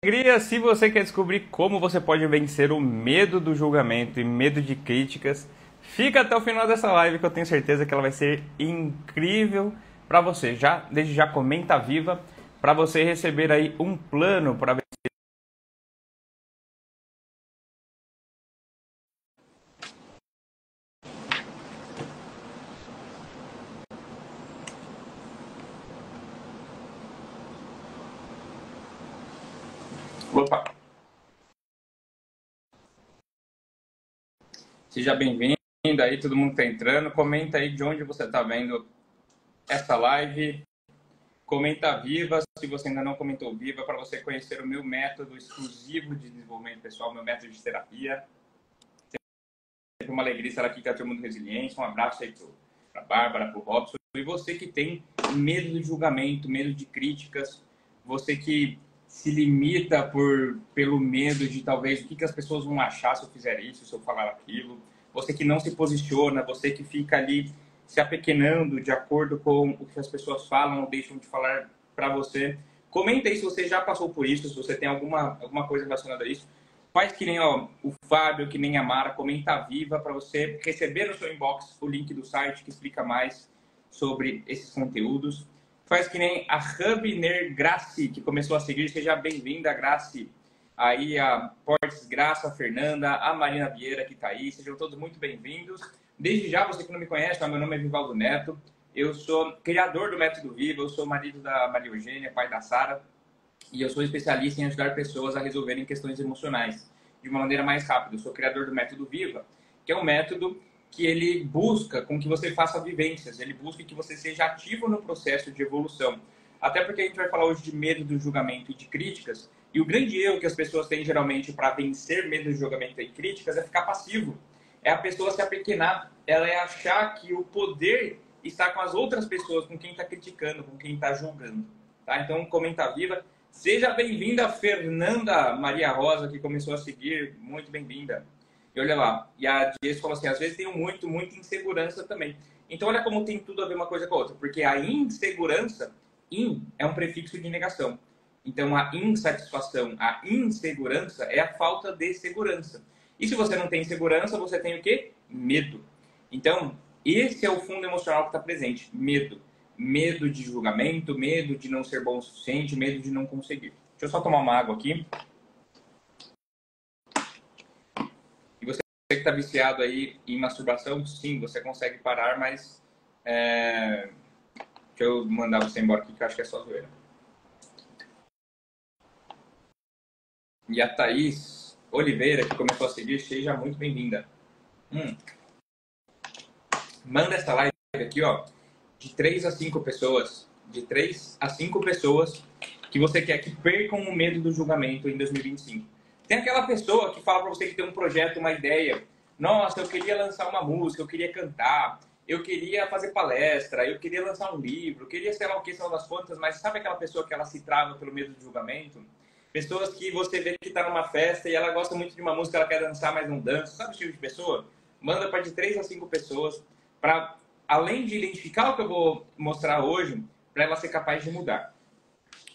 Alegria, se você quer descobrir como você pode vencer o medo do julgamento e medo de críticas, fica até o final dessa live que eu tenho certeza que ela vai ser incrível para você. Desde já comenta viva para você receber aí um plano para vencer. Opa! Seja bem-vindo aí, todo mundo que tá entrando. Comenta aí de onde você está vendo essa live. Comenta viva, se você ainda não comentou viva, para você conhecer o meu método exclusivo de desenvolvimento pessoal, meu método de terapia. Sempre uma alegria estar aqui com a turma do Resiliência. Um abraço aí para a Bárbara, para o Robson. E você que tem medo de julgamento, medo de críticas, você que se limita pelo medo de talvez o que as pessoas vão achar se eu fizer isso, se eu falar aquilo. Você que não se posiciona, você que fica ali se apequenando de acordo com o que as pessoas falam ou deixam de falar para você. Comenta aí se você já passou por isso, se você tem alguma coisa relacionada a isso. Faz que nem o Fábio, que nem a Mara, comenta viva para você receber no seu inbox o link do site que explica mais sobre esses conteúdos. Faz que nem a Hubner Graci, que começou a seguir. Seja bem-vinda, Graci. Aí a Portes Graça, a Fernanda, a Marina Vieira, que está aí. Sejam todos muito bem-vindos. Desde já, você que não me conhece, meu nome é Vivaldo Neto. Eu sou criador do Método Viva, eu sou marido da Maria Eugênia, pai da Sara. E eu sou especialista em ajudar pessoas a resolverem questões emocionais de uma maneira mais rápida. Eu sou criador do Método Viva, que é um método que ele busca com que você faça vivências, ele busca que você seja ativo no processo de evolução. Até porque a gente vai falar hoje de medo do julgamento e de críticas, e o grande erro que as pessoas têm geralmente para vencer medo do julgamento e críticas é ficar passivo. É a pessoa se apequenar, ela é achar que o poder está com as outras pessoas, com quem está criticando, com quem está julgando. Tá? Então, comenta viva. Seja bem-vinda, Fernanda Maria Rosa, que começou a seguir. Muito bem-vinda. E olha lá. E a Jess falou assim, às vezes tem muita insegurança também. Então, olha como tem tudo a ver uma coisa com a outra. Porque a insegurança, é um prefixo de negação. Então, a insatisfação, a insegurança é a falta de segurança. E se você não tem segurança, você tem o quê? Medo. Então, esse é o fundo emocional que está presente. Medo. Medo de julgamento, medo de não ser bom o suficiente, medo de não conseguir. Deixa eu só tomar uma água aqui. E você que está viciado aí em masturbação, sim, você consegue parar, mas deixa eu mandar você embora aqui, que eu acho que é só zoeira. E a Thaís Oliveira, que começou a seguir, seja muito bem-vinda. Manda essa live aqui, ó, de 3 a 5 pessoas. De 3 a 5 pessoas que você quer que percam o medo do julgamento em 2025. Tem aquela pessoa que fala para você que tem um projeto, uma ideia. Nossa, eu queria lançar uma música, eu queria cantar, eu queria fazer palestra, eu queria lançar um livro, eu queria sei lá o que, são das contas, mas sabe aquela pessoa que ela se trava pelo medo do julgamento? Pessoas que você vê que está numa festa e ela gosta muito de uma música, ela quer dançar, mas não dança. Sabe o tipo de pessoa? Manda para de 3 a 5 pessoas para, além de identificar o que eu vou mostrar hoje, para ela ser capaz de mudar.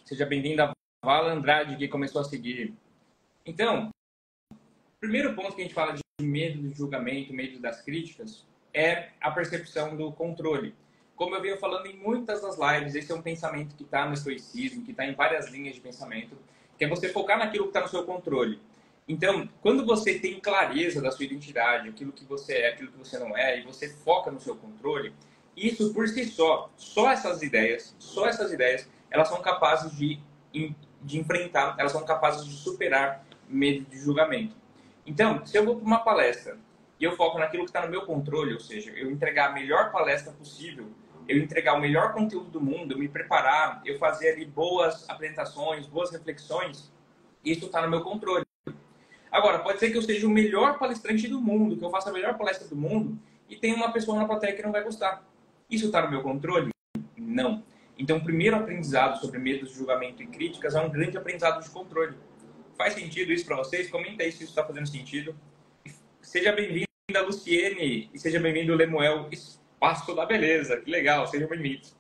Seja bem-vinda a Vala Andrade, que começou a seguir. Então, o primeiro ponto que a gente fala de medo do julgamento, medo das críticas, é a percepção do controle. Como eu venho falando em muitas das lives, esse é um pensamento que está no estoicismo, que está em várias linhas de pensamento, que é você focar naquilo que está no seu controle. Então, quando você tem clareza da sua identidade, aquilo que você é, aquilo que você não é, e você foca no seu controle, isso por si só essas ideias, elas são capazes de enfrentar, elas são capazes de superar medo de julgamento. Então, se eu vou para uma palestra e eu foco naquilo que está no meu controle, ou seja, eu entregar a melhor palestra possível, eu entregar o melhor conteúdo do mundo, eu me preparar, eu fazer ali boas apresentações, boas reflexões, isso está no meu controle. Agora, pode ser que eu seja o melhor palestrante do mundo, que eu faça a melhor palestra do mundo, e tem uma pessoa na plateia que não vai gostar. Isso está no meu controle? Não. Então, o primeiro aprendizado sobre medos de julgamento e críticas é um grande aprendizado de controle. Faz sentido isso para vocês? Comenta aí se isso está fazendo sentido. Seja bem-vinda, Luciene, e seja bem-vindo, Lemuel Espaço da Beleza. Que legal, sejam bem-vindos.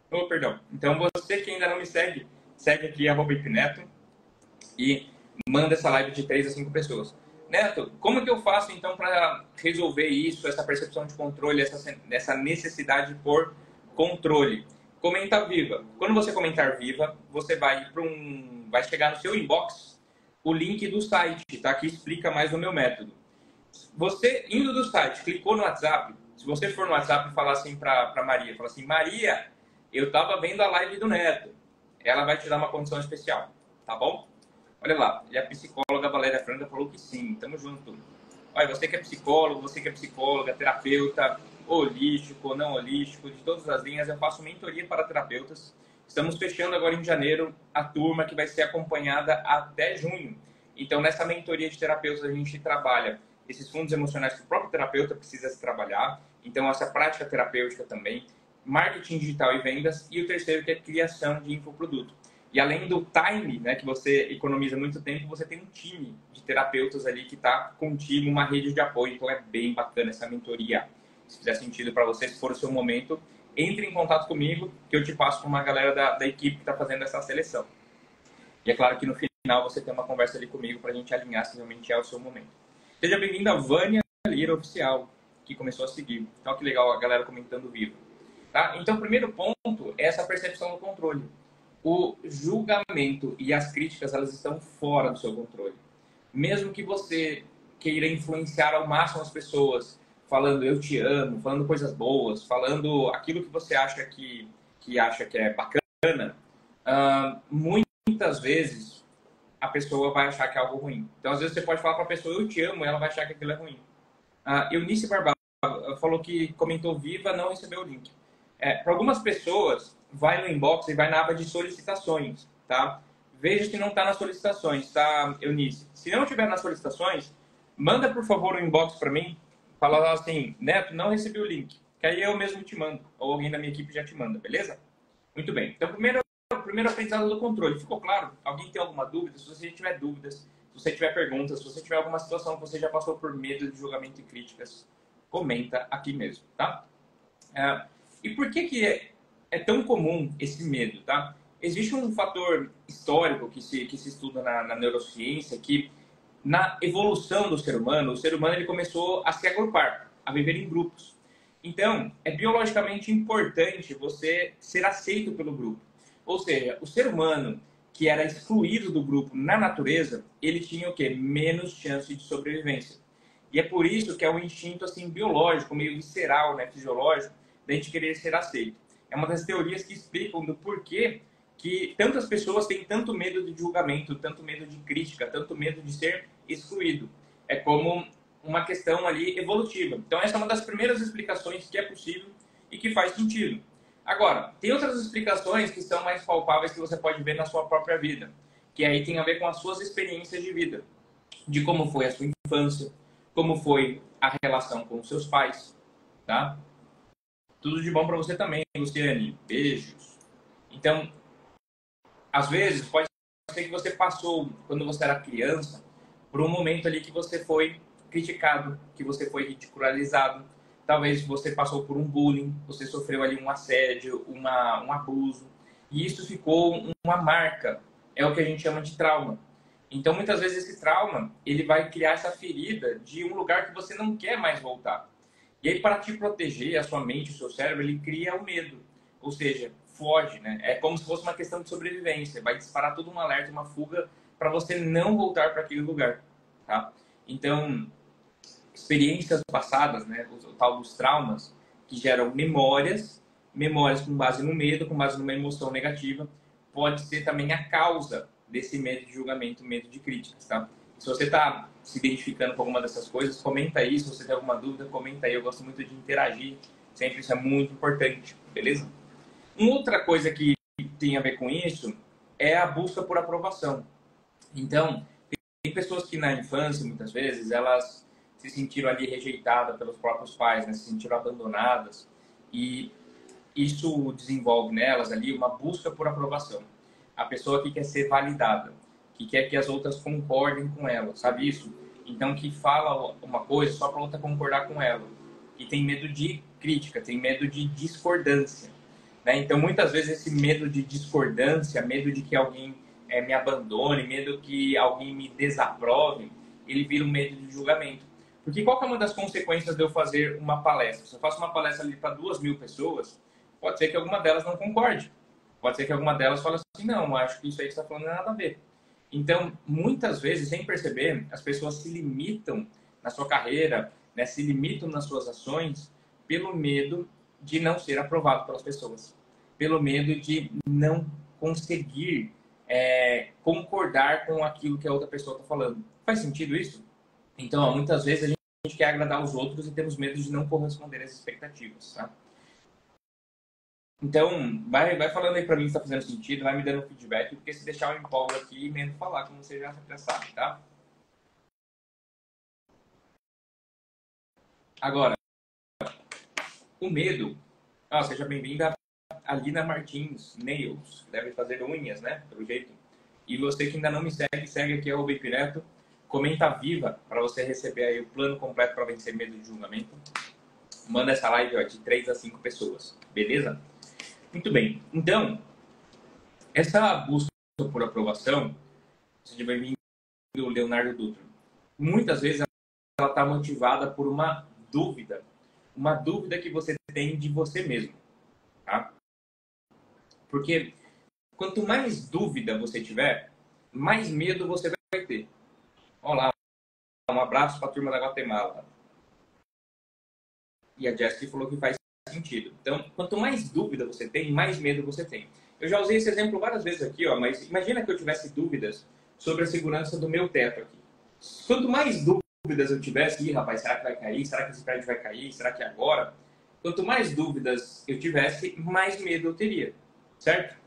Oh, perdão. Então, você que ainda não me segue, segue aqui, @ipneto. e manda essa live de 3 a 5 pessoas. Neto, como que eu faço então para resolver isso, essa percepção de controle, essa necessidade por controle? Comenta viva. Quando você comentar viva, você vai vai chegar no seu inbox o link do site, tá? Que explica mais o meu método. Você indo do site, clicou no WhatsApp. Se você for no WhatsApp e falar assim para Maria, fala assim: Maria, eu estava vendo a live do Neto. Ela vai te dar uma condição especial, tá bom? Olha lá, e a psicóloga Valéria Franca falou que sim, tamo junto. Olha, você que é psicólogo, você que é psicóloga, terapeuta, holístico, não holístico, de todas as linhas, eu faço mentoria para terapeutas. Estamos fechando agora em janeiro a turma que vai ser acompanhada até junho. Então, nessa mentoria de terapeutas, a gente trabalha esses fundos emocionais que o próprio terapeuta precisa se trabalhar. Então, essa prática terapêutica também, marketing digital e vendas, e o terceiro que é criação de infoproduto. E além do time, né, que você economiza muito tempo, você tem um time de terapeutas ali que está contigo, uma rede de apoio. Então é bem bacana essa mentoria. Se fizer sentido para você, se for o seu momento, entre em contato comigo, que eu te passo com uma galera da equipe que está fazendo essa seleção. E é claro que no final você tem uma conversa ali comigo para a gente alinhar se realmente é o seu momento. Seja bem-vinda a Vânia Lira Oficial, que começou a seguir. Então que legal a galera comentando vivo. Tá? Então o primeiro ponto é essa percepção do controle. O julgamento e as críticas, elas estão fora do seu controle. Mesmo que você queira influenciar ao máximo as pessoas, falando eu te amo, falando coisas boas, falando aquilo que você acha que é bacana, muitas vezes a pessoa vai achar que é algo ruim. Então, às vezes você pode falar para a pessoa eu te amo e ela vai achar que aquilo é ruim. Eunice Barbalho falou que comentou viva, não recebeu o link. Para algumas pessoas, vai no inbox e vai na aba de solicitações, tá? Veja se não está nas solicitações, tá, Eunice? Se não tiver nas solicitações, manda, por favor, um inbox para mim, fala assim, Neto, não recebi o link, que aí eu mesmo te mando, ou alguém da minha equipe já te manda, beleza? Muito bem. Então, primeiro aprendizado do controle. Ficou claro? Alguém tem alguma dúvida? Se você tiver dúvidas, se você tiver perguntas, se você tiver alguma situação que você já passou por medo de julgamento e críticas, comenta aqui mesmo, tá? E por que é tão comum esse medo, tá? Existe um fator histórico que se estuda na neurociência, que na evolução do ser humano, o ser humano ele começou a se agrupar, a viver em grupos. Então, é biologicamente importante você ser aceito pelo grupo. Ou seja, o ser humano que era excluído do grupo na natureza, ele tinha o quê? Menos chance de sobrevivência. E é por isso que é um instinto assim biológico, meio visceral, né, fisiológico, da gente querer ser aceito. É uma das teorias que explicam do porquê que tantas pessoas têm tanto medo de julgamento, tanto medo de crítica, tanto medo de ser excluído. É como uma questão ali evolutiva. Então essa é uma das primeiras explicações que é possível e que faz sentido. Agora, tem outras explicações que são mais palpáveis que você pode ver na sua própria vida, que aí tem a ver com as suas experiências de vida, de como foi a sua infância, como foi a relação com os seus pais, tá? Tudo de bom para você também, Luciane. Beijos. Então, às vezes, pode ser que você passou, quando você era criança, por um momento ali que você foi criticado, que você foi ridicularizado. Talvez você passou por um bullying, você sofreu ali um assédio, um abuso. E isso ficou uma marca. É o que a gente chama de trauma. Então, muitas vezes, esse trauma, ele vai criar essa ferida de um lugar que você não quer mais voltar. E aí, para te proteger, a sua mente, o seu cérebro, ele cria o medo. Ou seja, foge, né? É como se fosse uma questão de sobrevivência. Vai disparar todo um alerta, uma fuga, para você não voltar para aquele lugar, tá? Então, experiências passadas, né? O tal dos traumas, que geram memórias com base no medo, com base numa emoção negativa, pode ser também a causa desse medo de julgamento, medo de críticas, tá? Se você está se identificando com alguma dessas coisas, comenta aí. Se você tem alguma dúvida, comenta aí. Eu gosto muito de interagir. Sempre isso é muito importante, beleza? Uma outra coisa que tem a ver com isso é a busca por aprovação. Então, tem pessoas que na infância, muitas vezes, elas se sentiram ali rejeitadas pelos próprios pais, né? Se sentiram abandonadas. E isso desenvolve nelas ali uma busca por aprovação. A pessoa que quer ser validada, que quer que as outras concordem com ela, sabe isso? Então, que fala uma coisa só para outra concordar com ela. E tem medo de crítica, tem medo de discordância, né? Então, muitas vezes, esse medo de discordância, medo de que alguém me abandone, medo que alguém me desaprove, ele vira um medo de julgamento. Porque qual que é uma das consequências de eu fazer uma palestra? Se eu faço uma palestra ali para 2.000 pessoas, pode ser que alguma delas não concorde. Pode ser que alguma delas fale assim, não, acho que isso aí que você está falando não tem nada a ver. Então, muitas vezes, sem perceber, as pessoas se limitam na sua carreira, né, se limitam nas suas ações pelo medo de não ser aprovado pelas pessoas. Pelo medo de não conseguir concordar com aquilo que a outra pessoa está falando. Faz sentido isso? Então, ó, muitas vezes a gente quer agradar os outros e temos medo de não corresponder às expectativas, tá? Então, vai falando aí pra mim se tá fazendo sentido, vai me dando feedback, porque se deixar eu empolgo aqui e mesmo falar, como você já sabe, tá? Agora, o medo. Ah, seja bem-vinda, Alina Martins Nails, que deve fazer unhas, né? Pelo jeito. E você que ainda não me segue, segue aqui @Bem Direto. Comenta viva para você receber aí o plano completo para vencer medo de julgamento. Manda essa live ó, de 3 a 5 pessoas, beleza? Muito bem. Então, essa busca por aprovação, seja bem-vindo, Leonardo Dutra. Muitas vezes ela está motivada por uma dúvida que você tem de você mesmo, tá? Porque quanto mais dúvida você tiver, mais medo você vai ter. Olá, um abraço para a turma da Guatemala. E a Jessica falou que faz sentido. Então, quanto mais dúvida você tem, mais medo você tem. Eu já usei esse exemplo várias vezes aqui, ó, mas imagina que eu tivesse dúvidas sobre a segurança do meu teto aqui. Quanto mais dúvidas eu tivesse, rapaz, será que vai cair? Será que esse prédio vai cair? Será que é agora? Quanto mais dúvidas eu tivesse, mais medo eu teria, certo?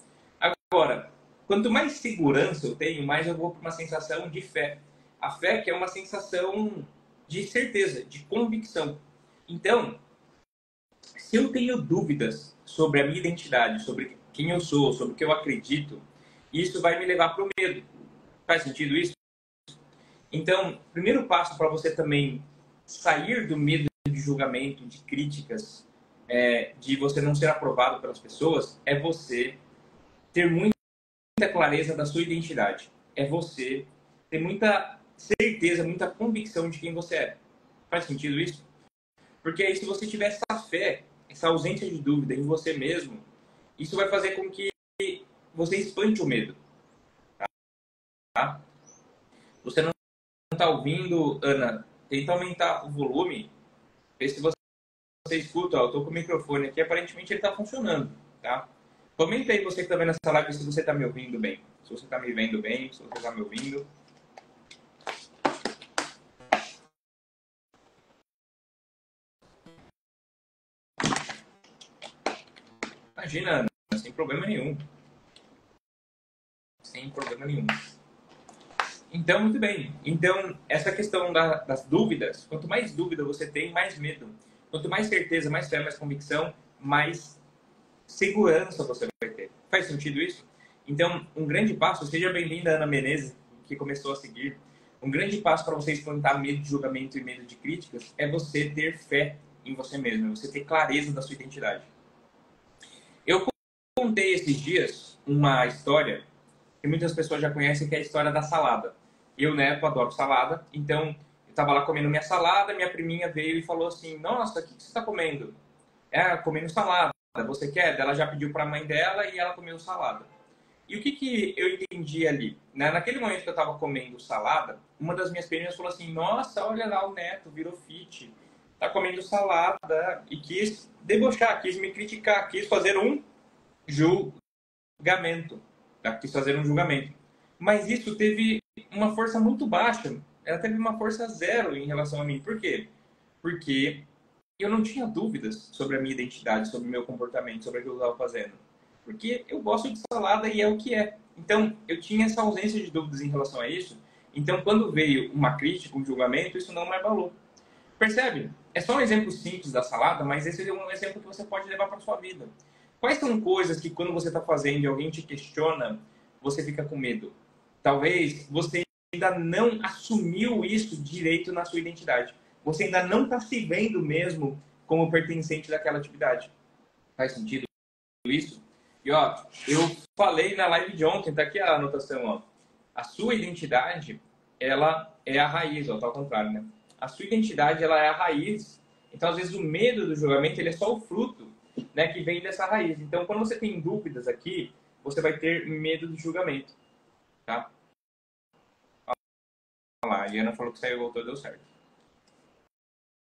Agora, quanto mais segurança eu tenho, mais eu vou para uma sensação de fé. A fé que é uma sensação de certeza, de convicção. Então, se eu tenho dúvidas sobre a minha identidade, sobre quem eu sou, sobre o que eu acredito, isso vai me levar para o medo. Faz sentido isso? Então, o primeiro passo para você também sair do medo de julgamento, de críticas, de você não ser aprovado pelas pessoas, é você ter muita clareza da sua identidade. É você ter muita certeza, muita convicção de quem você é. Faz sentido isso? Porque aí, se você tiver essa fé, essa ausência de dúvida em você mesmo, isso vai fazer com que você espante o medo. Tá? Você não está ouvindo, Ana? Tenta aumentar o volume. Vê se você escuta. Ó, eu estou com o microfone aqui, aparentemente ele está funcionando. Tá? Comenta aí você que está vendo essa live se você está me ouvindo bem. Se você está me vendo bem, se você está me ouvindo. Imagina, Ana, sem problema nenhum. Sem problema nenhum. Então, muito bem. Então, essa questão das dúvidas, quanto mais dúvida você tem, mais medo. Quanto mais certeza, mais fé, mais convicção, mais segurança você vai ter. Faz sentido isso? Então, um grande passo, seja bem-vinda, Ana Menezes, que começou a seguir. Um grande passo para você espantar medo de julgamento e medo de críticas é você ter fé em você mesmo, é você ter clareza da sua identidade. Eu contei esses dias uma história que muitas pessoas já conhecem, que é a história da salada. Eu, neto, adoro salada, então eu estava lá comendo minha salada, minha priminha veio e falou assim, nossa, o que você está comendo? Comendo salada, você quer? Ela já pediu para a mãe dela e ela comeu salada. E o que eu entendi ali? Naquele momento que eu estava comendo salada, uma das minhas primas falou assim, nossa, olha lá o neto, virou fit, tá comendo salada, e quis debochar, quis me criticar, quis fazer um julgamento. Tá? Quis fazer um julgamento. Mas isso teve uma força muito baixa. Ela teve uma força zero em relação a mim. Por quê? Porque eu não tinha dúvidas sobre a minha identidade, sobre o meu comportamento, sobre aquilo que eu estava fazendo. Porque eu gosto de salada e é o que é. Então, eu tinha essa ausência de dúvidas em relação a isso. Então, quando veio uma crítica, um julgamento, isso não me abalou. Percebe? É só um exemplo simples da salada, mas esse é um exemplo que você pode levar para a sua vida. Quais são coisas que quando você está fazendo e alguém te questiona, você fica com medo? Talvez você ainda não assumiu isso direito na sua identidade. Você ainda não está se vendo mesmo como pertencente daquela atividade. Faz sentido isso? E ó, eu falei na live de ontem, tá aqui a anotação, ó. A sua identidade, ela é a raiz, ó, tá ao contrário, né? A sua identidade, ela é a raiz. Então, às vezes, o medo do julgamento, ele é só o fruto, né, que vem dessa raiz. Então, quando você tem dúvidas aqui, você vai ter medo do julgamento, tá? Olha lá, a Eliana falou que saiu e voltou, deu certo.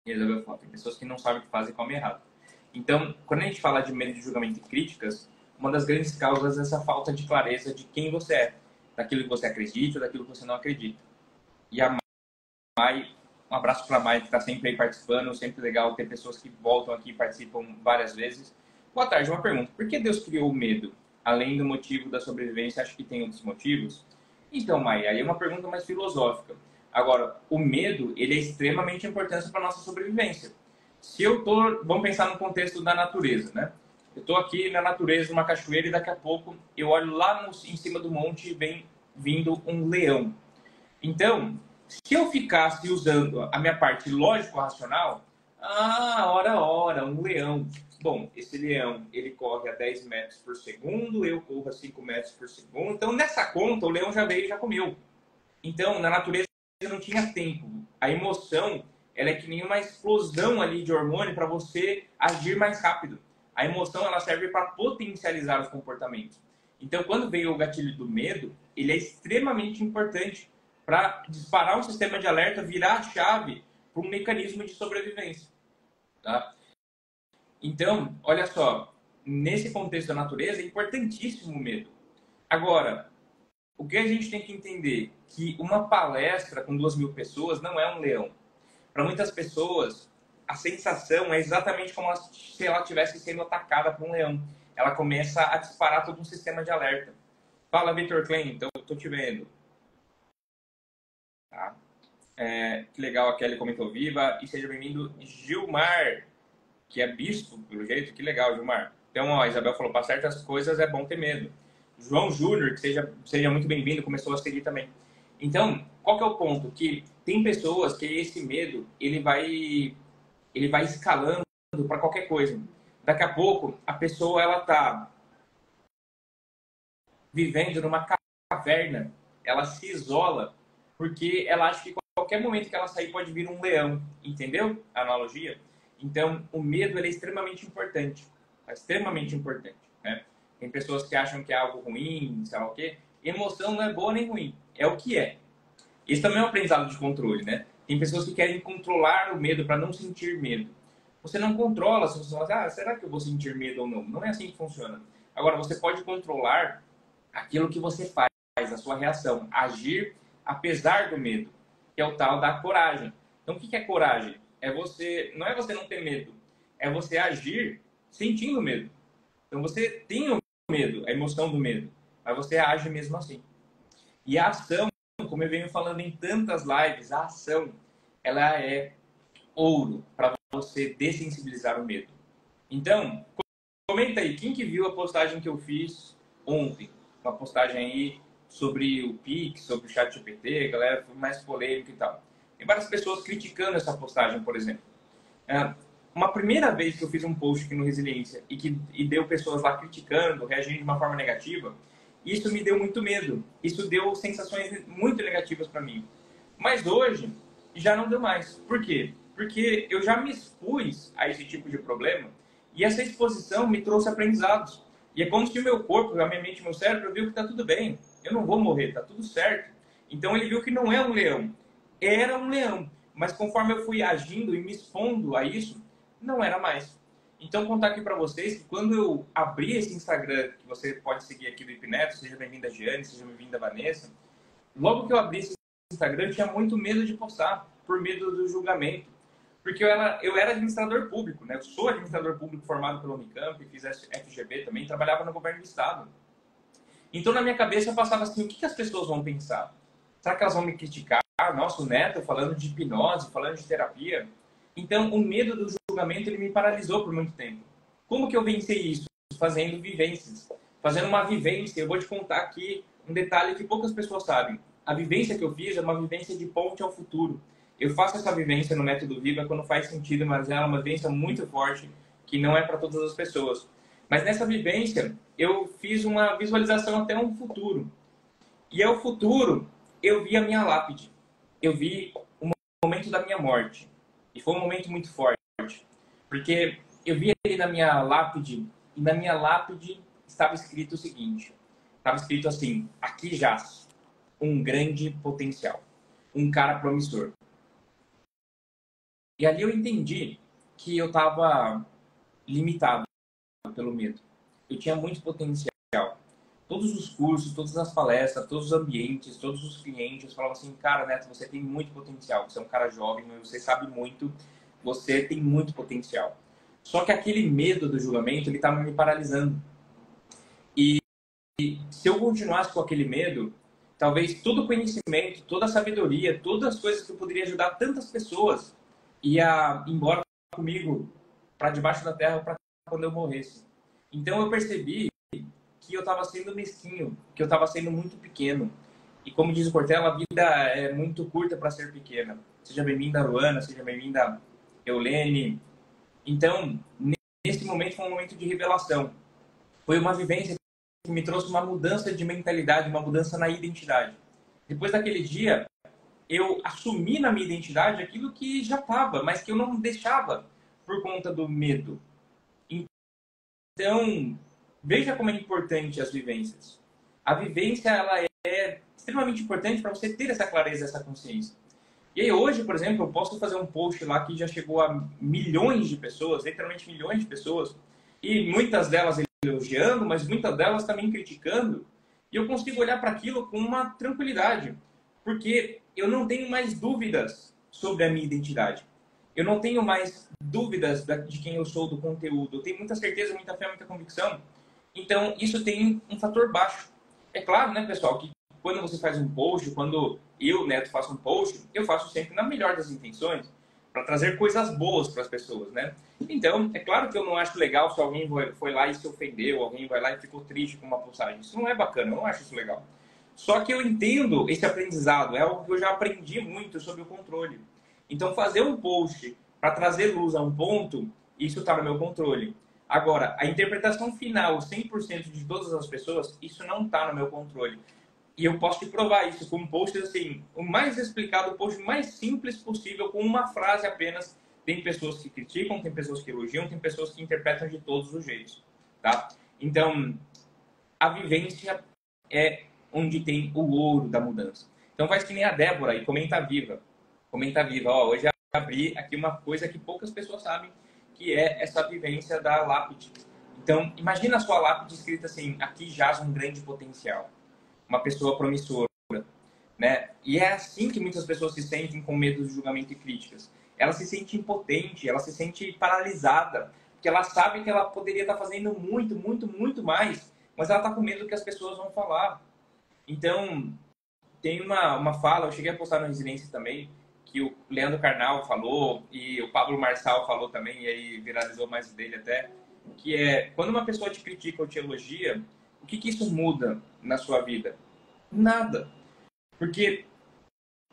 E a Isabel falou, tem pessoas que não sabem o que fazem e comem errado. Então, quando a gente fala de medo de julgamento e críticas, uma das grandes causas é essa falta de clareza de quem você é, daquilo que você acredita, daquilo que você não acredita. E a Mai, um abraço para a Mai, que está sempre aí participando, sempre legal ter pessoas que voltam aqui e participam várias vezes. Boa tarde, uma pergunta. Por que Deus criou o medo? Além do motivo da sobrevivência, acho que tem outros motivos? Então, Mai, aí é uma pergunta mais filosófica. Agora, o medo, ele é extremamente importante para a nossa sobrevivência. Se eu tô, vamos pensar no contexto da natureza, né? Eu estou aqui na natureza, numa cachoeira, e daqui a pouco eu olho lá em cima do monte e vem vindo um leão. Então, se eu ficasse usando a minha parte lógico-racional, ora, um leão. Bom, esse leão, ele corre a 10 metros por segundo, eu corro a 5 metros por segundo. Então, nessa conta, o leão já veio e já comeu. Então, na natureza não tinha tempo. A emoção, ela é que nem uma explosão ali de hormônio para você agir mais rápido. A emoção, ela serve para potencializar os comportamentos. Então, quando veio o gatilho do medo, ele é extremamente importante para disparar um sistema de alerta, virar a chave para um mecanismo de sobrevivência. Tá? Então, olha só, nesse contexto da natureza, é importantíssimo o medo. Agora, o que a gente tem que entender? Que uma palestra com 2.000 pessoas não é um leão. Para muitas pessoas, a sensação é exatamente como se ela estivesse sendo atacada por um leão. Ela começa a disparar todo um sistema de alerta. Fala, Vitor Klein, então eu estou te vendo. Tá? Que legal, a Kelly comentou viva. E seja bem-vindo, Gilmar, que é bispo, pelo jeito. Que legal, Gilmar. Então, ó, a Isabel falou, para certas coisas é bom ter medo. João Júnior, que seja muito bem-vindo, começou a seguir também. Então, qual que é o ponto? Que tem pessoas que esse medo, ele vai escalando para qualquer coisa. Daqui a pouco, a pessoa, ela tá vivendo numa caverna, ela se isola, porque ela acha que qualquer momento que ela sair pode vir um leão, entendeu? A analogia? Então, o medo, ele é extremamente importante. É extremamente importante, né? Tem pessoas que acham que é algo ruim, sei lá o quê. Emoção não é boa nem ruim, é o que é. Isso também é um aprendizado de controle, né? Tem pessoas que querem controlar o medo para não sentir medo. Você não controla, se você fala, será que eu vou sentir medo ou não? Não é assim que funciona. Agora, você pode controlar aquilo que você faz, a sua reação, agir apesar do medo, que é o tal da coragem. Então, o que é coragem? Não é você não ter medo, é você agir sentindo medo. Então, você tem o medo, a emoção do medo, mas você age mesmo assim. E a ação, como eu venho falando em tantas lives, a ação, ela é ouro para você dessensibilizar o medo. Então, comenta aí, quem que viu a postagem que eu fiz ontem? Uma postagem aí sobre o Pix, sobre o ChatGPT, galera, foi mais polêmico e tal. Tem várias pessoas criticando essa postagem, por exemplo. Uma primeira vez que eu fiz um post aqui no Resiliência e deu pessoas lá criticando, reagindo de uma forma negativa, isso me deu muito medo. Isso deu sensações muito negativas para mim. Mas hoje, já não deu mais. Por quê? Porque eu já me expus a esse tipo de problema e essa exposição me trouxe aprendizados. E é como se o meu corpo, a minha mente, o meu cérebro viu que está tudo bem. Eu não vou morrer, está tudo certo. Então ele viu que não é um leão. Era um leão. Mas conforme eu fui agindo e me expondo a isso, não era mais. Então, contar aqui para vocês que quando eu abri esse Instagram, que você pode seguir aqui do Ipineto, seja bem-vinda Giane, seja bem-vinda Vanessa, logo que eu abri esse Instagram, eu tinha muito medo de postar, por medo do julgamento. Porque eu era administrador público, né? Eu sou administrador público formado pela Unicamp, fiz FGV também, trabalhava no governo do estado. Então, na minha cabeça, eu passava assim, o que as pessoas vão pensar? Será que elas vão me criticar? Nosso neto falando de hipnose, falando de terapia. Então, o medo do julgamento, ele me paralisou por muito tempo. Como que eu venci isso? Fazendo vivências. Fazendo uma vivência. Eu vou te contar aqui um detalhe que poucas pessoas sabem. A vivência que eu fiz é uma vivência de ponte ao futuro. Eu faço essa vivência no Método Viva quando faz sentido, mas é uma vivência muito forte que não é para todas as pessoas. Mas nessa vivência, eu fiz uma visualização até um futuro. E ao futuro, eu vi a minha lápide. Eu vi o momento da minha morte. E foi um momento muito forte. Porque eu vi ele na minha lápide, e na minha lápide estava escrito o seguinte. Estava escrito assim, aqui jaz um grande potencial. Um cara promissor. E ali eu entendi que eu estava limitado pelo medo. Eu tinha muito potencial. Todos os cursos, todas as palestras, todos os ambientes, todos os clientes falavam assim, cara, Neto, você tem muito potencial. Você é um cara jovem, você sabe muito, você tem muito potencial. Só que aquele medo do julgamento, ele estava me paralisando. E se eu continuasse com aquele medo, talvez todo o conhecimento, toda a sabedoria, todas as coisas que eu poderia ajudar tantas pessoas ia embora comigo para debaixo da terra para quando eu morresse. Então eu percebi que eu estava sendo mesquinho, que eu estava sendo muito pequeno. E como diz o Cortella, a vida é muito curta para ser pequena. Seja bem-vinda, Luana, seja bem-vinda, Eulene. Então, nesse momento foi um momento de revelação. Foi uma vivência que me trouxe uma mudança de mentalidade, uma mudança na identidade. Depois daquele dia, eu assumi na minha identidade aquilo que já estava, mas que eu não deixava por conta do medo. Então, veja como é importante as vivências. A vivência, ela é extremamente importante para você ter essa clareza, essa consciência. E aí hoje, por exemplo, eu posso fazer um post lá que já chegou a milhões de pessoas, literalmente milhões de pessoas, e muitas delas elogiando, mas muitas delas também criticando, e eu consigo olhar para aquilo com uma tranquilidade, porque eu não tenho mais dúvidas sobre a minha identidade. Eu não tenho mais dúvidas de quem eu sou, do conteúdo. Eu tenho muita certeza, muita fé, muita convicção. Então, isso tem um fator baixo. É claro, né, pessoal, que quando você faz um post, quando eu, Neto, faço um post, eu faço sempre na melhor das intenções, para trazer coisas boas para as pessoas, né? Então, é claro que eu não acho legal se alguém foi lá e se ofendeu, alguém vai lá e ficou triste com uma postagem. Isso não é bacana, eu não acho isso legal. Só que eu entendo esse aprendizado, é algo que eu já aprendi muito sobre o controle. Então, fazer um post para trazer luz a um ponto, isso está no meu controle. Agora, a interpretação final, 100% de todas as pessoas, isso não está no meu controle. E eu posso te provar isso com um post assim, o mais explicado, o post mais simples possível, com uma frase apenas. Tem pessoas que criticam, tem pessoas que elogiam, tem pessoas que interpretam de todos os jeitos, tá? Então, a vivência é onde tem o ouro da mudança. Então faz que nem a Débora e comenta viva. Comenta viva. Ó, hoje eu abri aqui uma coisa que poucas pessoas sabem, que é essa vivência da lápide. Então, imagina a sua lápide escrita assim, aqui jaz um grande potencial. Uma pessoa promissora, né? E é assim que muitas pessoas se sentem com medo de julgamento e críticas. Ela se sente impotente, ela se sente paralisada, porque ela sabe que ela poderia estar fazendo muito, muito, muito mais, mas ela está com medo do que as pessoas vão falar. Então, tem uma fala, eu cheguei a postar no Residência também, que o Leandro Carnal falou, e o Pablo Marçal falou também, e aí viralizou mais dele até, que é, quando uma pessoa te critica ou te elogia, o que isso muda na sua vida? Nada. Porque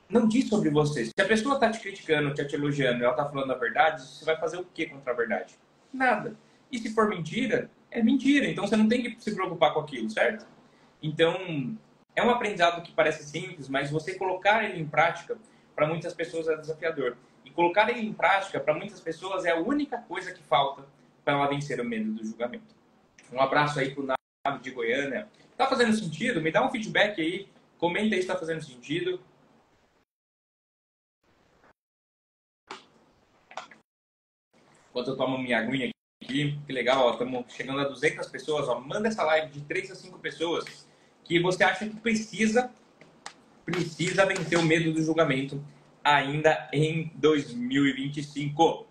não diz sobre você. Se a pessoa está te criticando, te elogiando, e ela está falando a verdade, você vai fazer o que contra a verdade? Nada. E se for mentira, é mentira. Então você não tem que se preocupar com aquilo, certo? Então, é um aprendizado que parece simples, mas você colocar ele em prática, para muitas pessoas é desafiador. E colocar ele em prática, para muitas pessoas, é a única coisa que falta para ela vencer o medo do julgamento. Um abraço aí pro Nave de Goiânia. Tá fazendo sentido? Me dá um feedback aí. Comenta aí se tá fazendo sentido. Enquanto eu tomo minha aguinha aqui. Que legal, ó. Estamos chegando a 200 pessoas. Ó. Manda essa live de 3 a 5 pessoas que você acha que precisa vencer o medo do julgamento ainda em 2025.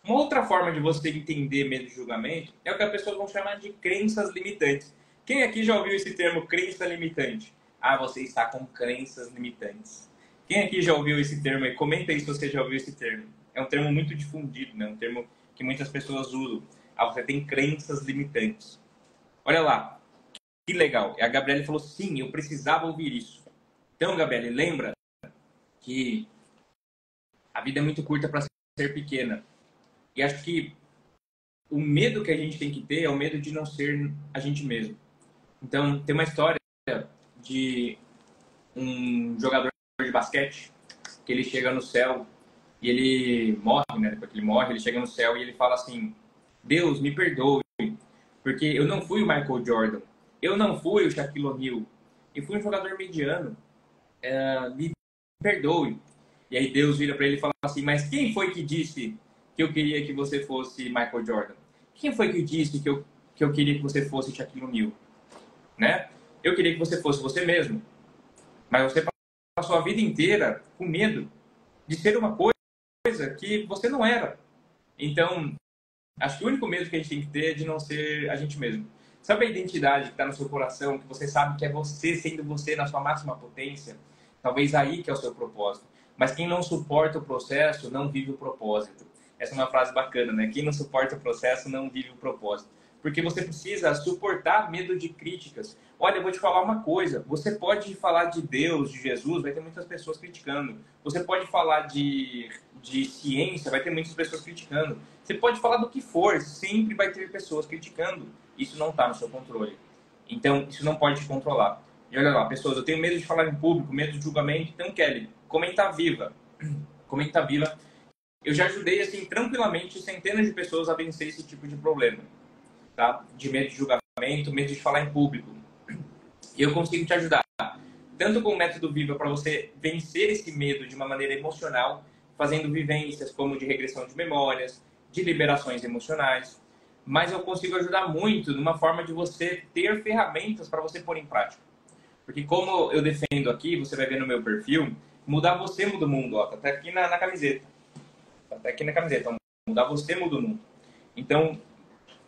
Uma outra forma de você entender medo de julgamento é o que as pessoas vão chamar de crenças limitantes. Quem aqui já ouviu esse termo crença limitante? Ah, você está com crenças limitantes. Quem aqui já ouviu esse termo aí? Comenta aí se você já ouviu esse termo. É um termo muito difundido, né? Um termo que muitas pessoas usam. Ah, você tem crenças limitantes. Olha lá, que legal. A Gabriele falou, sim, eu precisava ouvir isso. Então, Gabriele, lembra que a vida é muito curta para ser pequena. E acho que o medo que a gente tem que ter é o medo de não ser a gente mesmo. Então, tem uma história de um jogador de basquete que ele chega no céu e ele morre, né? Depois que ele morre, ele chega no céu e ele fala assim: Deus, me perdoe, porque eu não fui o Michael Jordan, eu não fui o Shaquille O'Neal, eu fui um jogador mediano, me perdoe. E aí Deus vira para ele e fala assim: mas quem foi que disse que eu queria que você fosse Michael Jordan? Quem foi que disse que eu queria que você fosse Shaquille O'Neal? Né? Eu queria que você fosse você mesmo. Mas você passou a vida inteira com medo de ser uma coisa que você não era. Então, acho que o único medo que a gente tem que ter é de não ser a gente mesmo. Sabe a identidade que está no seu coração, que você sabe que é você sendo você na sua máxima potência? Talvez aí que é o seu propósito. Mas quem não suporta o processo não vive o propósito. Essa é uma frase bacana, né? Quem não suporta o processo não vive o propósito. Porque você precisa suportar medo de críticas. Olha, eu vou te falar uma coisa. Você pode falar de Deus, de Jesus, vai ter muitas pessoas criticando. Você pode falar de ciência, vai ter muitas pessoas criticando. Você pode falar do que for, sempre vai ter pessoas criticando. Isso não está no seu controle. Então, isso não pode te controlar. E olha lá, pessoas, eu tenho medo de falar em público, medo de julgamento. Então, Kelly, comenta viva. Comenta viva. Eu já ajudei, assim, tranquilamente, centenas de pessoas a vencer esse tipo de problema. Tá? De medo de julgamento, medo de falar em público. E eu consigo te ajudar. Tanto com o método Viva para você vencer esse medo de uma maneira emocional, fazendo vivências como de regressão de memórias, de liberações emocionais. Mas eu consigo ajudar muito numa forma de você ter ferramentas para você pôr em prática. Porque como eu defendo aqui, você vai ver no meu perfil, mudar você muda o mundo. Ó, tá até aqui na camiseta. Tá até aqui na camiseta. Então, mudar você muda o mundo. Então,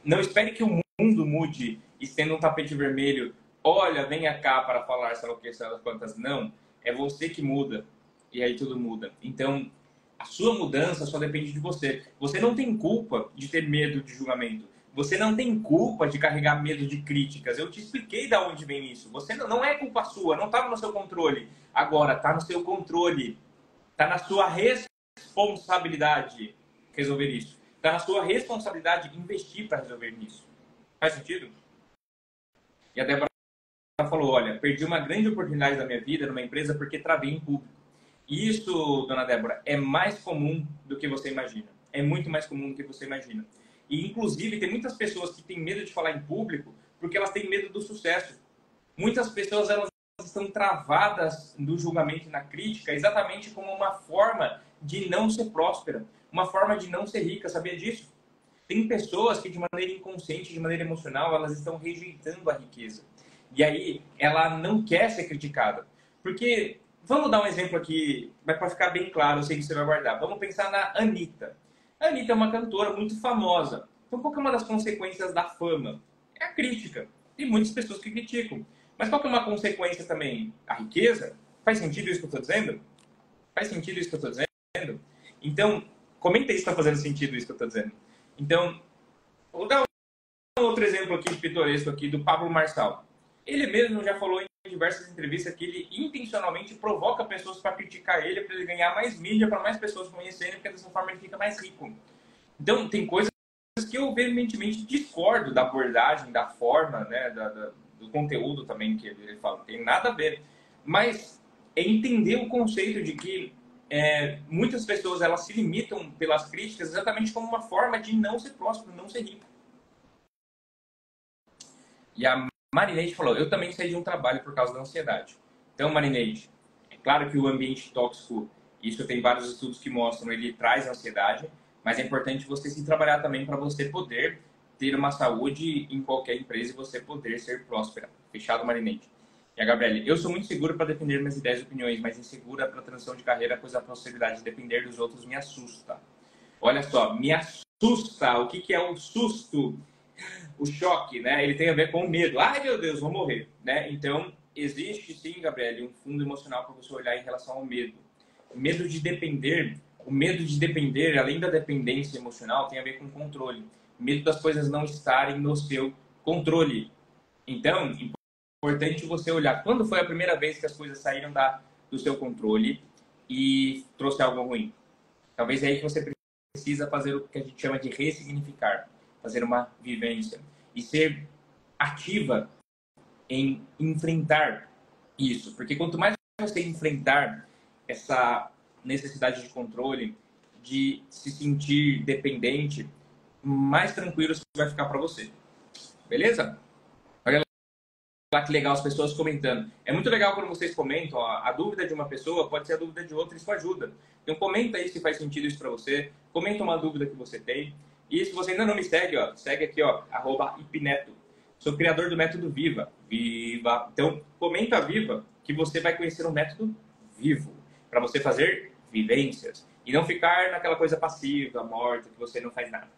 não espere que o mundo mude estenda um tapete vermelho. Olha, venha cá para falar, sei lá o que, sei lá quantas. Não, é você que muda. E aí tudo muda. Então, a sua mudança só depende de você. Você não tem culpa de ter medo de julgamento. Você não tem culpa de carregar medo de críticas. Eu te expliquei de onde vem isso. Você não é culpa sua, não estava no seu controle. Agora, está no seu controle. Está na sua responsabilidade resolver isso. Está na sua responsabilidade investir para resolver isso. Faz sentido? E a Débora falou, olha, perdi uma grande oportunidade da minha vida numa empresa porque travei em público. E isso, dona Débora, é mais comum do que você imagina. É muito mais comum do que você imagina. E, inclusive, tem muitas pessoas que têm medo de falar em público porque elas têm medo do sucesso. Muitas pessoas, elas estão travadas no julgamento e na crítica exatamente como uma forma de não ser próspera, uma forma de não ser rica. Sabia disso? Tem pessoas que, de maneira inconsciente, de maneira emocional, elas estão rejeitando a riqueza. E aí, ela não quer ser criticada. Porque, vamos dar um exemplo aqui, mas para ficar bem claro, eu sei que você vai guardar. Vamos pensar na Anitta. A Anitta é uma cantora muito famosa. Então, qual que é uma das consequências da fama? É a crítica. Tem muitas pessoas que criticam. Mas qual que é uma consequência também? A riqueza? Faz sentido isso que eu estou dizendo? Faz sentido isso que eu estou dizendo? Então, comenta aí se está fazendo sentido isso que eu estou dizendo. Então, vou dar um outro exemplo aqui, pitoresco aqui, do Pablo Marçal. Ele mesmo já falou em diversas entrevistas que ele intencionalmente provoca pessoas para criticar ele, para ele ganhar mais mídia, para mais pessoas conhecerem, porque dessa forma ele fica mais rico. Então, tem coisas que eu veementemente discordo da abordagem, da forma, né, do conteúdo também que ele fala. Não tem nada a ver. Mas é entender o conceito de que muitas pessoas elas se limitam pelas críticas exatamente como uma forma de não ser próspero, não ser rico. E a Marineide falou, eu também saí de um trabalho por causa da ansiedade. Então, Marineide, é claro que o ambiente tóxico, isso tem vários estudos que mostram, ele traz ansiedade, mas é importante você se trabalhar também para você poder ter uma saúde em qualquer empresa e você poder ser próspera. Fechado, Marineide. E a Gabriele, eu sou muito seguro para defender minhas ideias e opiniões, mas insegura para transição de carreira, pois a possibilidade de depender dos outros me assusta. Olha só, me assusta. O que é o susto? O choque, né? Ele tem a ver com o medo. Ai, meu Deus, vou morrer, né? Então, existe sim, Gabriele, um fundo emocional para você olhar em relação ao medo. O medo de depender, além da dependência emocional, tem a ver com controle. O medo das coisas não estarem no seu controle. Então, importante você olhar quando foi a primeira vez que as coisas saíram do seu controle e trouxe algo ruim. Talvez é aí que você precisa fazer o que a gente chama de ressignificar. fazer uma vivência e ser ativa em enfrentar isso. Porque quanto mais você enfrentar essa necessidade de controle, de se sentir dependente, mais tranquilo isso vai ficar para você. Beleza? Olha lá que legal as pessoas comentando. É muito legal quando vocês comentam. Ó, a dúvida de uma pessoa pode ser a dúvida de outra, isso ajuda. Então comenta aí se faz sentido isso para você. Comenta uma dúvida que você tem. E se você ainda não me segue, ó, segue aqui, ó, @ipneto. Sou criador do método Viva. Viva. Então comenta Viva que você vai conhecer um método vivo para você fazer vivências e não ficar naquela coisa passiva, morta, que você não faz nada.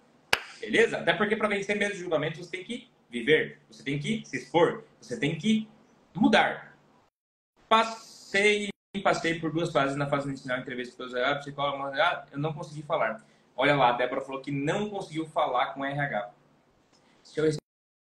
Beleza? Até porque para vencer medo de julgamento você tem que viver, você tem que se expor, você tem que mudar. Passei por 2 fases. Na fase inicial, entrevista com o psicólogo, eu não consegui falar. Olha lá, a Débora falou que não conseguiu falar com RH. Se eu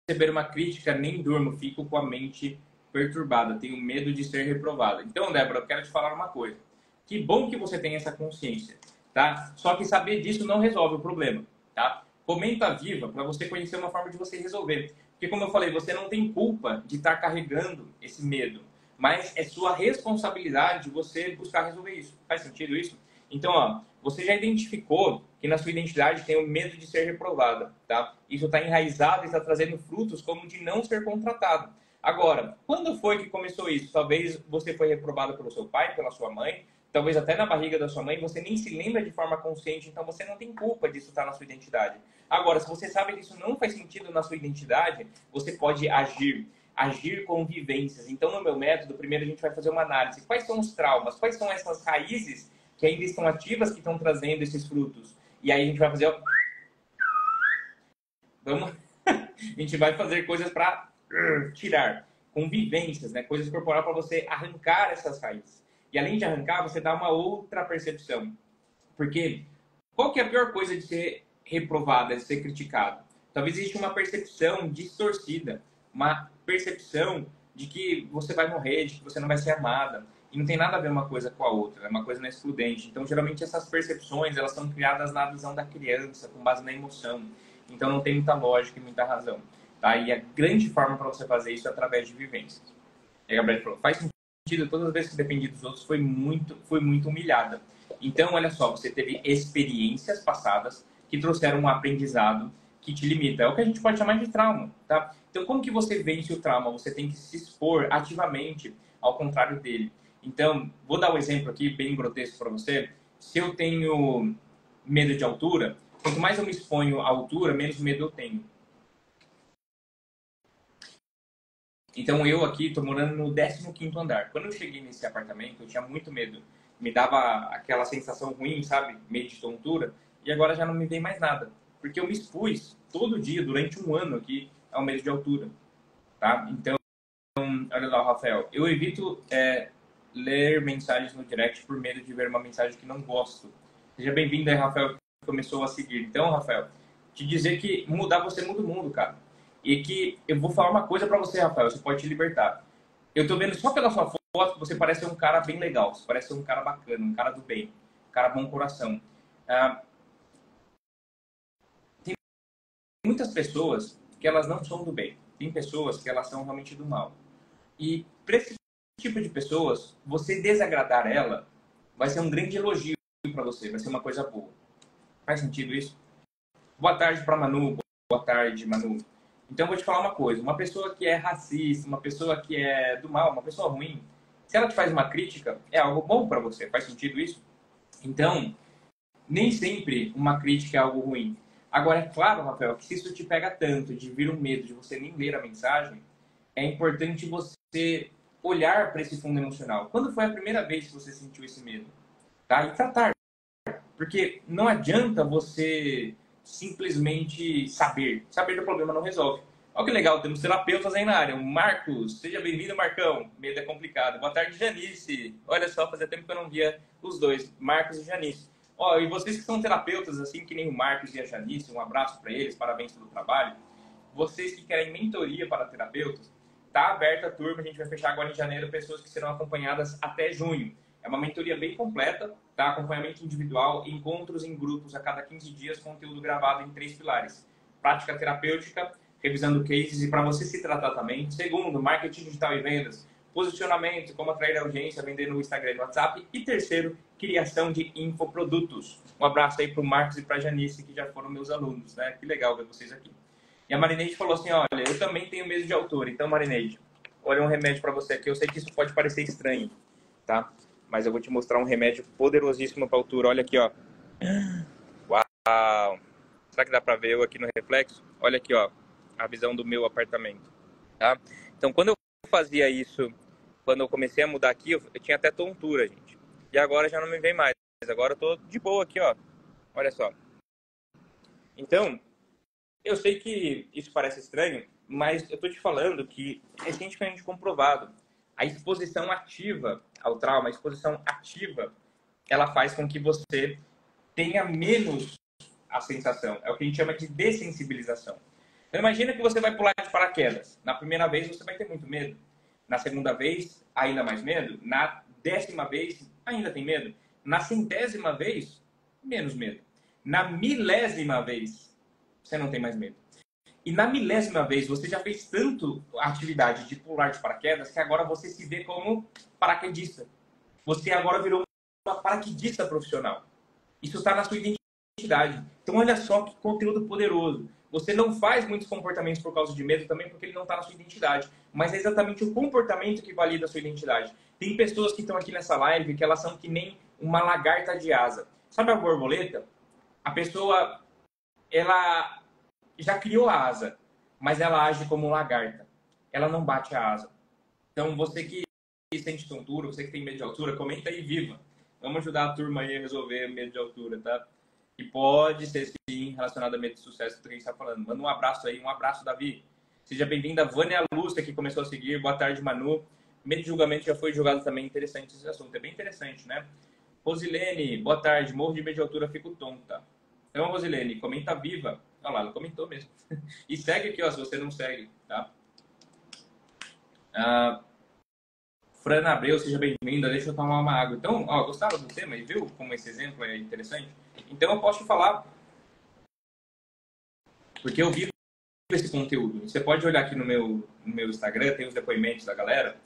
receber uma crítica, nem durmo, fico com a mente perturbada, tenho medo de ser reprovada. Então, Débora, eu quero te falar uma coisa. Que bom que você tem essa consciência, tá? Só que saber disso não resolve o problema, tá? Comenta Viva para você conhecer uma forma de você resolver. Porque, como eu falei, você não tem culpa de estar carregando esse medo, mas é sua responsabilidade você buscar resolver isso. Faz sentido isso? Então, ó, você já identificou que na sua identidade tem o medo de ser reprovada, tá? Isso está enraizado e está trazendo frutos como de não ser contratado. Agora, quando foi que começou isso? Talvez você foi reprovado pelo seu pai, pela sua mãe, talvez até na barriga da sua mãe, você nem se lembra de forma consciente, então você não tem culpa disso estar na sua identidade. Agora, se você sabe que isso não faz sentido na sua identidade, você pode agir com vivências. Então, no meu método, primeiro a gente vai fazer uma análise. Quais são os traumas? Quais são essas raízes que ainda estão ativas, que estão trazendo esses frutos? E aí a gente vai fazer... A gente vai fazer coisas para tirar, com vivências, né? Coisas corporais para você arrancar essas raízes. E além de arrancar, você dá uma outra percepção. Porque qual que é a pior coisa de ser reprovada, de ser criticado? Talvez exista uma percepção distorcida, uma percepção de que você vai morrer, de que você não vai ser amada. E não tem nada a ver uma coisa com a outra, é uma coisa não excludente. Então, geralmente, essas percepções, elas são criadas na visão da criança, com base na emoção. Então, não tem muita lógica e muita razão. Tá? E a grande forma para você fazer isso é através de vivências. E a Gabriela falou, faz sentido, todas as vezes que dependi dos outros, foi muito humilhada. Então, olha só, você teve experiências passadas que trouxeram um aprendizado que te limita. É o que a gente pode chamar de trauma, tá? Então, como que você vence o trauma? Você tem que se expor ativamente ao contrário dele. Então, vou dar um exemplo aqui bem grotesco para você. Se eu tenho medo de altura, quanto mais eu me exponho à altura, menos medo eu tenho. Então, eu aqui estou morando no 15º andar. Quando eu cheguei nesse apartamento, eu tinha muito medo. Me dava aquela sensação ruim, sabe? Medo de tontura. E agora já não me vem mais nada. Porque eu me expus todo dia, durante um ano aqui, ao medo de altura. Tá? Então, olha lá, Rafael. Eu evito ler mensagens no direct por medo de ver uma mensagem que não gosto. Seja bem-vindo aí, Rafael, que começou a seguir. Então, Rafael, te dizer que mudar você muda o mundo, cara. E que eu vou falar uma coisa pra você, Rafael, você pode te libertar. Eu tô vendo só pela sua foto que você parece ser um cara bem legal, você parece ser um cara bacana, um cara do bem, um cara bom coração. Tem muitas pessoas que elas não são do bem, tem pessoas que elas são realmente do mal. E pra esse tipo de pessoas, você desagradar ela vai ser um grande elogio pra você, vai ser uma coisa boa. Faz sentido isso? Boa tarde pra Manu, boa tarde, Manu. Então, eu vou te falar uma coisa. Uma pessoa que é racista, uma pessoa que é do mal, uma pessoa ruim, se ela te faz uma crítica, é algo bom para você. Faz sentido isso? Então, nem sempre uma crítica é algo ruim. Agora, é claro, Rafael, que se isso te pega tanto de vir um medo de você nem ler a mensagem, é importante você olhar para esse fundo emocional. Quando foi a primeira vez que você sentiu esse medo? Tá? E tratar. Porque não adianta você simplesmente saber. Saber do problema não resolve. Olha que legal, temos terapeutas aí na área. O Marcos, seja bem-vindo, Marcão. Medo é complicado. Boa tarde, Janice. Olha só, fazia tempo que eu não via os dois, Marcos e Janice. Ó, e vocês que são terapeutas, assim que nem o Marcos e a Janice, um abraço para eles, parabéns pelo trabalho. Vocês que querem mentoria para terapeutas, tá aberta a turma, a gente vai fechar agora em janeiro, pessoas que serão acompanhadas até junho. É uma mentoria bem completa, tá? Acompanhamento individual, encontros em grupos a cada 15 dias, conteúdo gravado em 3 pilares. prática terapêutica, revisando cases e para você se tratar também. Segundo, marketing digital e vendas. Posicionamento, como atrair audiência, vender no Instagram e no WhatsApp. E terceiro, criação de infoprodutos. Um abraço aí para o Marcos e para a Janice, que já foram meus alunos, né? Que legal ver vocês aqui. E a Marineide falou assim, olha, eu também tenho medo de altura. Então, Marineide, olha um remédio para você aqui. Eu sei que isso pode parecer estranho, tá? Mas eu vou te mostrar um remédio poderosíssimo para altura. Olha aqui, ó. Uau! Será que dá para ver eu aqui no reflexo? Olha aqui, ó, a visão do meu apartamento, tá? Então, quando eu fazia isso, quando eu comecei a mudar aqui, eu tinha até tontura, gente. E agora já não me vem mais. Agora eu tô de boa aqui, ó. Olha só. Então, eu sei que isso parece estranho, mas eu tô te falando que é cientificamente comprovado. A exposição ativa ao trauma, a exposição ativa, ela faz com que você tenha menos a sensação. É o que a gente chama de dessensibilização. Então, imagina que você vai pular de paraquedas. Na primeira vez, você vai ter muito medo. Na segunda vez, ainda mais medo. Na 10ª vez, ainda tem medo. Na 100ª vez, menos medo. Na 1000ª vez, você não tem mais medo. E na 1000ª vez, você já fez tanto a atividade de pular de paraquedas que agora você se vê como paraquedista. Você agora virou uma paraquedista profissional. Isso está na sua identidade. Então, olha só que conteúdo poderoso. Você não faz muitos comportamentos por causa de medo também, porque ele não está na sua identidade. Mas é exatamente o comportamento que valida a sua identidade. Tem pessoas que estão aqui nessa live que elas são que nem uma lagarta de asa. Sabe a borboleta? A pessoa, ela já criou a asa, mas ela age como lagarta. Ela não bate a asa. Então, você que sente tontura, você que tem medo de altura, comenta aí, viva. Vamos ajudar a turma aí a resolver medo de altura, tá? E pode ser, sim, relacionado a medo de sucesso que a gente está falando. Manda um abraço aí, um abraço, Davi. Seja bem-vinda, Vânia Lúcia, que começou a seguir. Boa tarde, Manu. Medo de julgamento já foi julgado também. Interessante esse assunto, é bem interessante, né? Rosilene, boa tarde. Morro de medo de altura, fico tonta. Então, Rosilene, comenta viva. Olha lá, ela comentou mesmo. E segue aqui, ó, se você não segue, tá? Fran Abreu, seja bem-vinda. Deixa eu tomar uma água. Então, ó, gostaram do tema e viu como esse exemplo é interessante? Então, eu posso te falar, porque eu vivo esse conteúdo. Você pode olhar aqui no meu Instagram, tem os depoimentos da galera.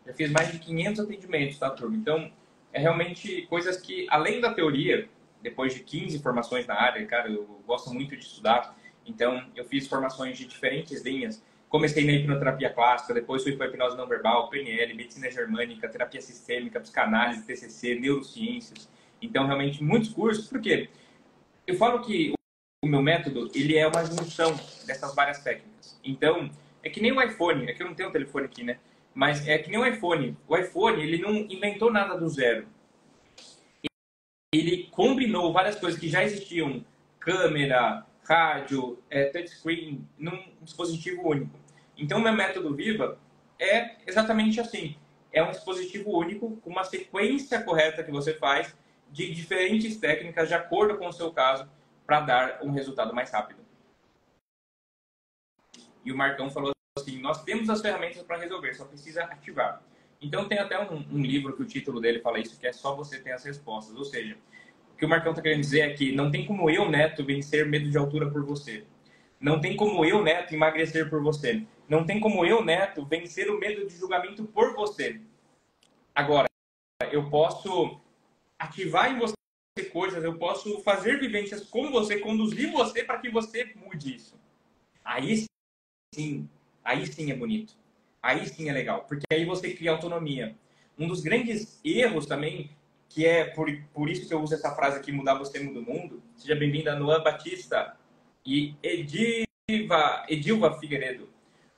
Já fiz mais de 500 atendimentos, tá, turma? Então, é realmente coisas que, além da teoria, depois de 15 formações na área, cara, eu gosto muito de estudar. Então, eu fiz formações de diferentes linhas. Comecei na hipnoterapia clássica, depois fui para hipnose não verbal, PNL, medicina germânica, terapia sistêmica, psicanálise, TCC, neurociências. Então, realmente, muitos cursos. Por quê? Eu falo que o meu método, ele é uma junção dessas várias técnicas. Então, é que nem o iPhone. É que eu não tenho o telefone aqui, né? Mas é que nem o iPhone. O iPhone, ele não inventou nada do zero. Ele combinou várias coisas que já existiam. Câmera, rádio, touchscreen, num dispositivo único. Então, o meu método Viva é exatamente assim. É um dispositivo único, com uma sequência correta que você faz de diferentes técnicas de acordo com o seu caso para dar um resultado mais rápido. E o Marcão falou assim, nós temos as ferramentas para resolver, só precisa ativar. Então, tem até um livro que o título dele fala isso, que é Só Você Tem as Respostas. Ou seja, o que o Marcão está querendo dizer é que não tem como eu, Neto, vencer medo de altura por você. Não tem como eu, Neto, emagrecer por você. Não tem como eu, Neto, vencer o medo de julgamento por você. Agora, eu posso ativar em você coisas, eu posso fazer vivências com você, conduzir você para que você mude isso. Aí sim é bonito. Aí sim é legal, porque aí você cria autonomia. Um dos grandes erros também, que é por isso que eu uso essa frase aqui, mudar você muda o mundo. Seja bem-vinda, Noan Batista e Edilva Figueiredo.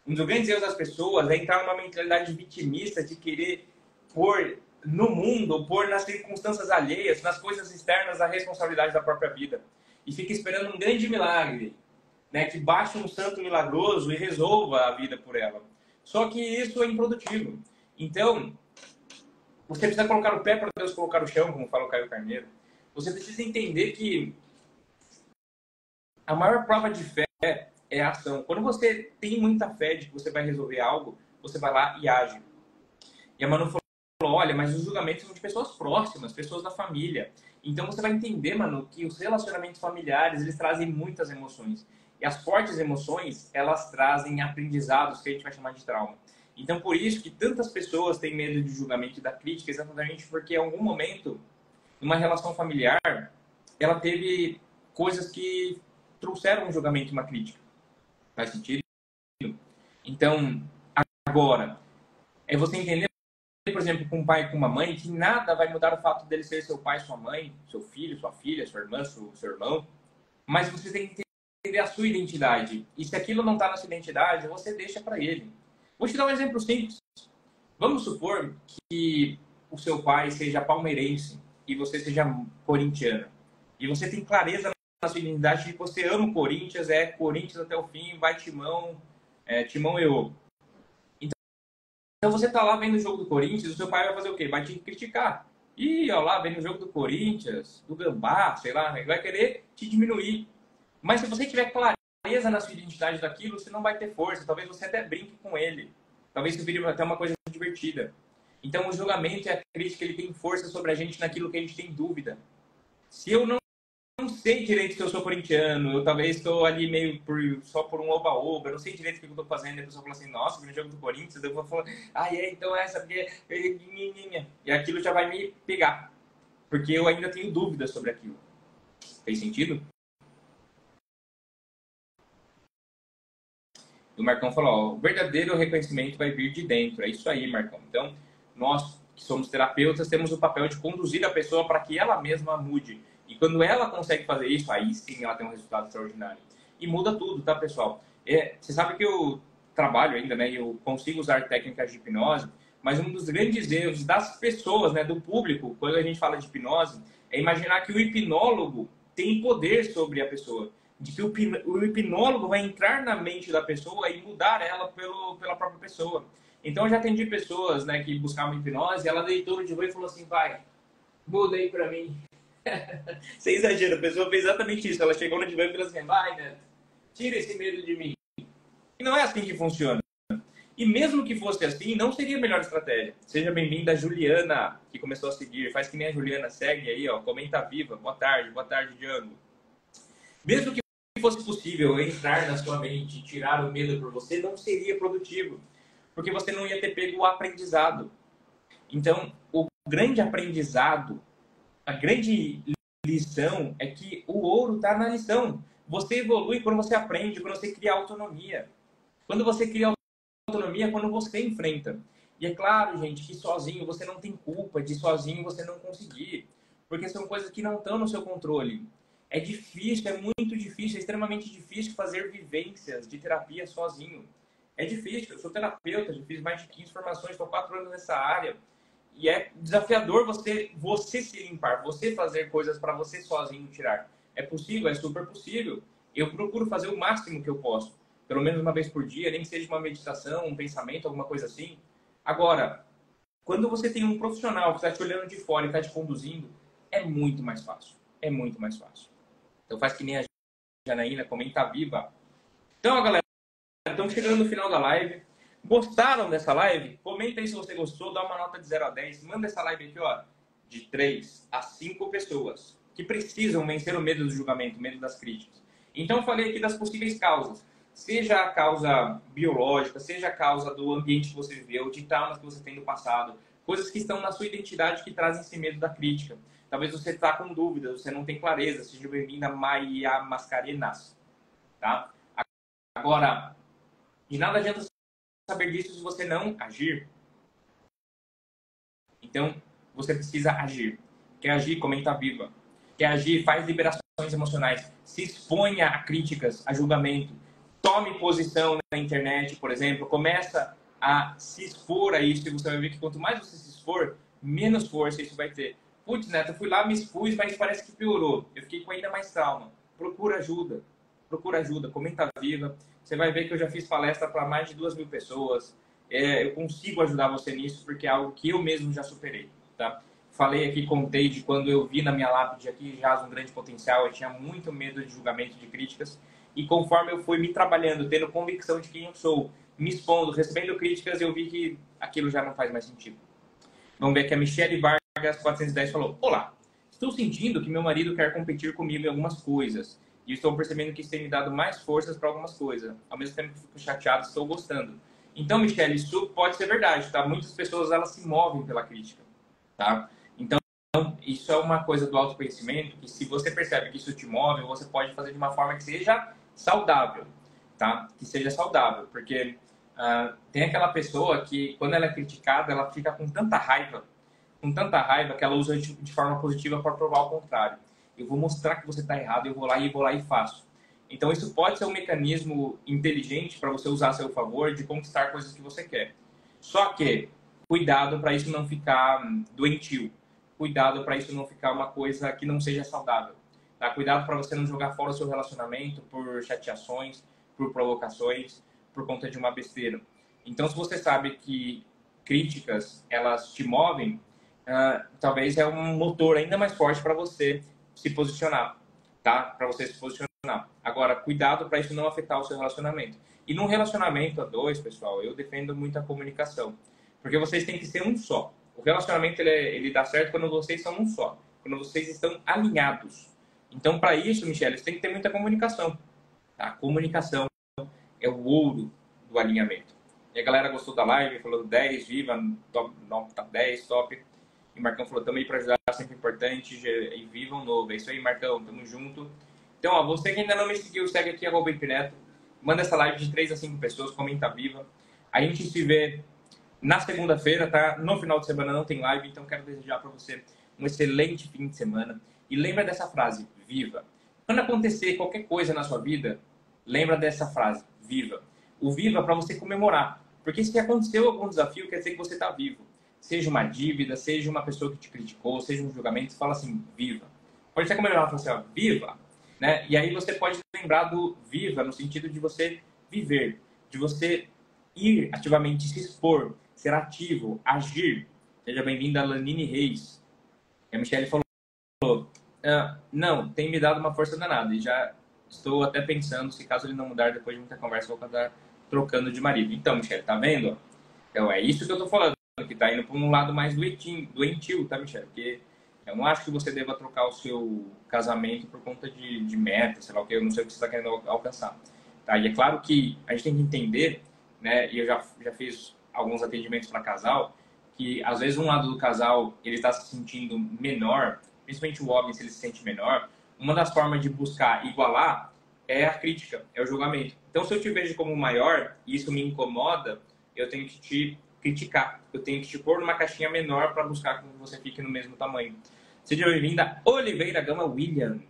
Um dos grandes erros das pessoas é entrar numa mentalidade vitimista de querer pôr no mundo, pôr nas circunstâncias alheias, nas coisas externas, a responsabilidade da própria vida. E fica esperando um grande milagre, né, que baixe um santo milagroso e resolva a vida por ela. Só que isso é improdutivo. Então, você precisa colocar o pé para Deus colocar o chão, como fala o Caio Carneiro. Você precisa entender que a maior prova de fé é a ação. Quando você tem muita fé de que você vai resolver algo, você vai lá e age. E a Manu falou, olha, mas os julgamentos são de pessoas próximas, pessoas da família. Então você vai entender, Manu, que os relacionamentos familiares, eles trazem muitas emoções. E as fortes emoções, elas trazem aprendizados que a gente vai chamar de trauma. Então, por isso que tantas pessoas têm medo de julgamento e da crítica, exatamente porque em algum momento, numa relação familiar, ela teve coisas que trouxeram um julgamento e uma crítica. Faz sentido? Então, agora, é você entender, por exemplo, com um pai e com uma mãe, que nada vai mudar o fato dele ser seu pai, sua mãe, seu filho, sua filha, sua irmã, seu irmão. Mas você tem que entender a sua identidade. E se aquilo não está na sua identidade, você deixa para ele. Vou te dar um exemplo simples. Vamos supor que o seu pai seja palmeirense e você seja corintiano. E você tem clareza na sua identidade de que você ama o Corinthians, é Corinthians até o fim, vai Timão, Timão eu. Então você tá lá vendo o jogo do Corinthians, o seu pai vai fazer o quê? Vai te criticar. Ih, ó lá, vendo o jogo do Corinthians, do Gambá, sei lá, vai querer te diminuir. Mas se você tiver clareza na sua identidade daquilo, você não vai ter força. Talvez você até brinque com ele. Talvez isso vire até uma coisa divertida. Então o julgamento e a crítica, ele tem força sobre a gente naquilo que a gente tem dúvida. Se eu não sei direito se eu sou corintiano, eu talvez estou ali meio só por um oba-oba, eu não sei direito o que eu estou fazendo, e a pessoa fala assim, nossa, no jogo do Corinthians, eu vou falar, então essa, porque... E aquilo já vai me pegar, porque eu ainda tenho dúvidas sobre aquilo. Fez sentido? O Marcão falou, ó, o verdadeiro reconhecimento vai vir de dentro. É isso aí, Marcão. Então, nós que somos terapeutas, temos o papel de conduzir a pessoa para que ela mesma mude. E quando ela consegue fazer isso, aí sim ela tem um resultado extraordinário. E muda tudo, tá, pessoal? Você sabe que eu trabalho ainda, né? Eu consigo usar técnicas de hipnose, mas um dos grandes erros das pessoas, né, do público, quando a gente fala de hipnose, é imaginar que o hipnólogo tem poder sobre a pessoa. De que o hipnólogo vai entrar na mente da pessoa e mudar ela pela própria pessoa. Então, eu já atendi pessoas, né, que buscavam hipnose, e ela deitou no divã e falou assim, vai, muda aí pra mim. Sem exagero, a pessoa fez exatamente isso. Ela chegou no divã e falou assim, vai, Neto, tira esse medo de mim. E não é assim que funciona. E mesmo que fosse assim, não seria a melhor estratégia. Seja bem-vinda a Juliana, que começou a seguir. Faz que nem a Juliana, segue aí, ó, comenta viva. Boa tarde, Django. Mesmo que fosse possível entrar na sua mente e tirar o medo por você, não seria produtivo. Porque você não ia ter pego o aprendizado. Então, o grande aprendizado, a grande lição é que o ouro está na lição. Você evolui quando você aprende, quando você cria autonomia. Quando você cria autonomia, quando você enfrenta. E é claro, gente, que sozinho você não tem culpa de sozinho você não conseguir. Porque são coisas que não estão no seu controle. É difícil, é muito difícil, é extremamente difícil fazer vivências de terapia sozinho. É difícil, eu sou terapeuta, já fiz mais de 15 formações, estou 4 anos nessa área. E é desafiador você se limpar, você fazer coisas para você sozinho tirar. É possível, é super possível. Eu procuro fazer o máximo que eu posso. Pelo menos uma vez por dia, nem que seja uma meditação, um pensamento, alguma coisa assim. Agora, quando você tem um profissional que está te olhando de fora e está te conduzindo, é muito mais fácil. É muito mais fácil. Então faz que nem a Janaína, comenta viva. Então, galera, estamos chegando no final da live. Gostaram dessa live? Comenta aí se você gostou, dá uma nota de 0 a 10. Manda essa live aqui, ó, de 3 a 5 pessoas que precisam vencer o medo do julgamento, o medo das críticas. Então, eu falei aqui das possíveis causas. Seja a causa biológica, seja a causa do ambiente que você viveu, de traumas que você tem no passado, coisas que estão na sua identidade que trazem esse medo da crítica. Talvez você está com dúvidas, você não tem clareza. Seja bem-vinda, Maia Mascarenas. Tá? Agora, de nada adianta saber disso se você não agir. Então, você precisa agir. Quer agir? Comenta viva. Quer agir? Faz liberações emocionais. Se exponha a críticas, a julgamento. Tome posição na internet, por exemplo. Começa a se expor a isso e você vai ver que quanto mais você se expor, menos força isso vai ter. Putz, Neto, eu fui lá, me expus, mas parece que piorou. Eu fiquei com ainda mais trauma. Procura ajuda. Procura ajuda. Comenta viva. Você vai ver que eu já fiz palestra para mais de 2.000 pessoas. Eu consigo ajudar você nisso porque é algo que eu mesmo já superei. Tá? Falei aqui, contei de quando eu vi na minha lápide aqui já um grande potencial. Eu tinha muito medo de julgamento, de críticas. E conforme eu fui me trabalhando, tendo convicção de quem eu sou, me expondo, recebendo críticas, eu vi que aquilo já não faz mais sentido. Vamos ver que a Michelle Vargas 410 falou: olá, estou sentindo que meu marido quer competir comigo em algumas coisas. E estou percebendo que isso tem me dado mais forças para algumas coisas. Ao mesmo tempo que fico chateado, estou gostando. Então, Michele, isso pode ser verdade, tá? Muitas pessoas, elas se movem pela crítica, tá? Então, isso é uma coisa do autoconhecimento, que se você percebe que isso te move, você pode fazer de uma forma que seja saudável, tá? Que seja saudável, porque tem aquela pessoa que, quando ela é criticada, ela fica com tanta raiva que ela usa de forma positiva para provar o contrário. Eu vou mostrar que você está errado, eu vou lá e faço. Então, isso pode ser um mecanismo inteligente para você usar a seu favor de conquistar coisas que você quer. Só que, cuidado para isso não ficar doentio. Cuidado para isso não ficar uma coisa que não seja saudável. Tá? Cuidado para você não jogar fora o seu relacionamento por chateações, por provocações, por conta de uma besteira. Então, se você sabe que críticas, elas te movem, talvez é um motor ainda mais forte para você se posicionar, tá? Para você se posicionar. Agora, cuidado para isso não afetar o seu relacionamento. E num relacionamento a dois, pessoal, eu defendo muito a comunicação. Porque vocês têm que ser um só. O relacionamento, ele dá certo quando vocês são um só. Quando vocês estão alinhados. Então, para isso, Michele, você tem que ter muita comunicação. Tá? A comunicação é o ouro do alinhamento. E a galera gostou da live, falou 10, viva, top, tá 10, top. E o Marcão falou, também para ajudar, sempre importante, e viva um novo. É isso aí, Marcão, tamo junto. Então, ó, você que ainda não me seguiu, segue aqui, @Neto. Manda essa live de 3 a 5 pessoas, comenta viva. A gente se vê na segunda-feira, tá? No final de semana não tem live, então quero desejar para você um excelente fim de semana. E lembra dessa frase, viva. Quando acontecer qualquer coisa na sua vida, lembra dessa frase, viva. O viva para você comemorar. Porque se aconteceu algum desafio, quer dizer que você está vivo. Seja uma dívida, seja uma pessoa que te criticou, seja um julgamento, você fala assim, viva. Pode ser comemorar, fala assim, ó, viva. Né? E aí você pode lembrar do viva no sentido de você viver, de você ir ativamente, se expor, ser ativo, agir. Seja bem-vinda, Lanine Reis. E a Michelle falou, não, tem me dado uma força danada. E já estou até pensando, se caso ele não mudar, depois de muita conversa, vou acabar trocando de marido. Então, Michelle, tá vendo? Então, é isso que eu tô falando, que tá indo para um lado mais doentio, tá, Michelle? Porque eu não acho que você deva trocar o seu casamento por conta de meta, sei lá o que, eu não sei o que você está querendo alcançar. Tá? E é claro que a gente tem que entender, né, e eu já fiz alguns atendimentos para casal, que às vezes um lado do casal ele está se sentindo menor, principalmente o homem, se ele se sente menor, uma das formas de buscar igualar é a crítica, é o julgamento. Então, se eu te vejo como maior e isso me incomoda, eu tenho que te criticar. Eu tenho que te pôr numa caixinha menor para buscar que você fique no mesmo tamanho. Seja bem-vinda, Oliveira Gama William.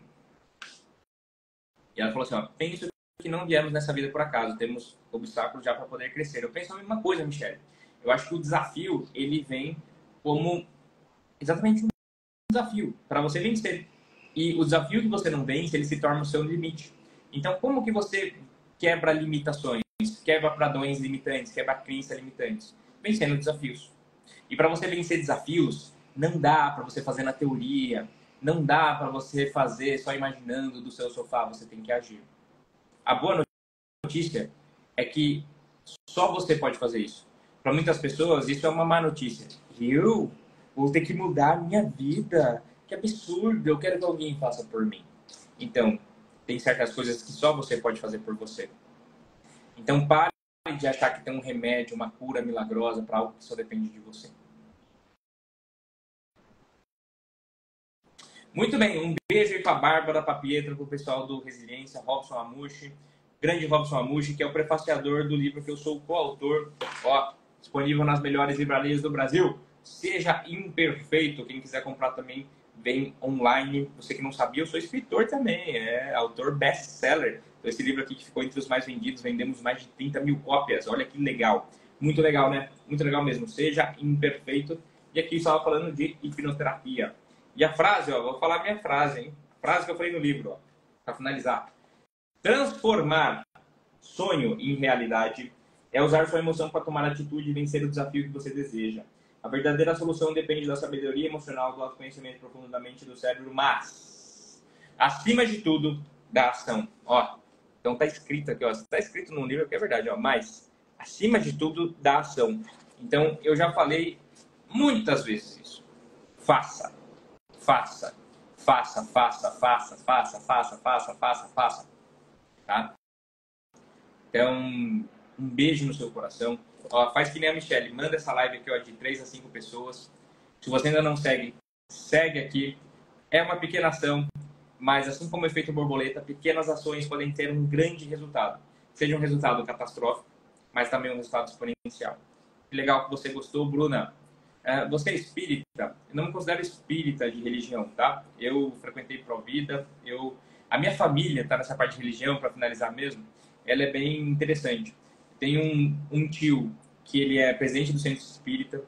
E ela falou assim, ó, penso que não viemos nessa vida por acaso, temos obstáculos já para poder crescer. Eu penso a mesma coisa, Michelle. Eu acho que o desafio, ele vem como exatamente um desafio para você vencer. E o desafio que você não vence, ele se torna o seu limite. Então, como que você quebra limitações, quebra padrões limitantes, quebra crenças limitantes? Vencendo desafios. E para você vencer desafios, não dá para você fazer na teoria, não dá para você fazer só imaginando do seu sofá, você tem que agir. A boa notícia é que só você pode fazer isso. Para muitas pessoas, isso é uma má notícia. Eu vou ter que mudar a minha vida. Que absurdo, eu quero que alguém faça por mim. Então, tem certas coisas que só você pode fazer por você. Então, pare de achar que tem um remédio, uma cura milagrosa para algo que só depende de você. Muito bem, um beijo aí para a Bárbara, para a Pietra, para o pessoal do Resiliência, Robson Amushi, grande Robson Amushi, que é o prefaciador do livro que eu sou coautor, ó, disponível nas melhores livrarias do Brasil. Seja Imperfeito, quem quiser comprar também, vem online. Você que não sabia, eu sou escritor também, autor best-seller. Então, esse livro aqui que ficou entre os mais vendidos, vendemos mais de 30 mil cópias, olha que legal. Muito legal, né? Muito legal mesmo. Seja Imperfeito. E aqui estava falando de hipnoterapia. E a frase, ó, vou falar a minha frase, hein? A frase que eu falei no livro, ó, para finalizar. Transformar sonho em realidade é usar sua emoção para tomar atitude e vencer o desafio que você deseja. A verdadeira solução depende da sabedoria emocional, do autoconhecimento profundo da mente e do cérebro, mas, acima de tudo, da ação. Ó, então tá escrito aqui, ó, tá escrito no livro que é verdade, ó, mas, acima de tudo, da ação. Então, eu já falei muitas vezes isso. Faça. Faça. Faça, faça, faça, faça, faça, faça, faça, faça. Tá? Então, um beijo no seu coração. Ó, faz que nem a Michelle, manda essa live aqui ó, de 3 a 5 pessoas. Se você ainda não segue, segue aqui. É uma pequena ação, mas assim como o efeito borboleta, pequenas ações podem ter um grande resultado. Seja um resultado catastrófico, mas também um resultado exponencial. Que legal que você gostou, Bruna. Você é espírita? Eu não me considero espírita de religião, tá? Eu frequentei Provida, a minha família tá nessa parte de religião, para finalizar mesmo, ela é bem interessante. Tem um tio que ele é presidente do centro espírita,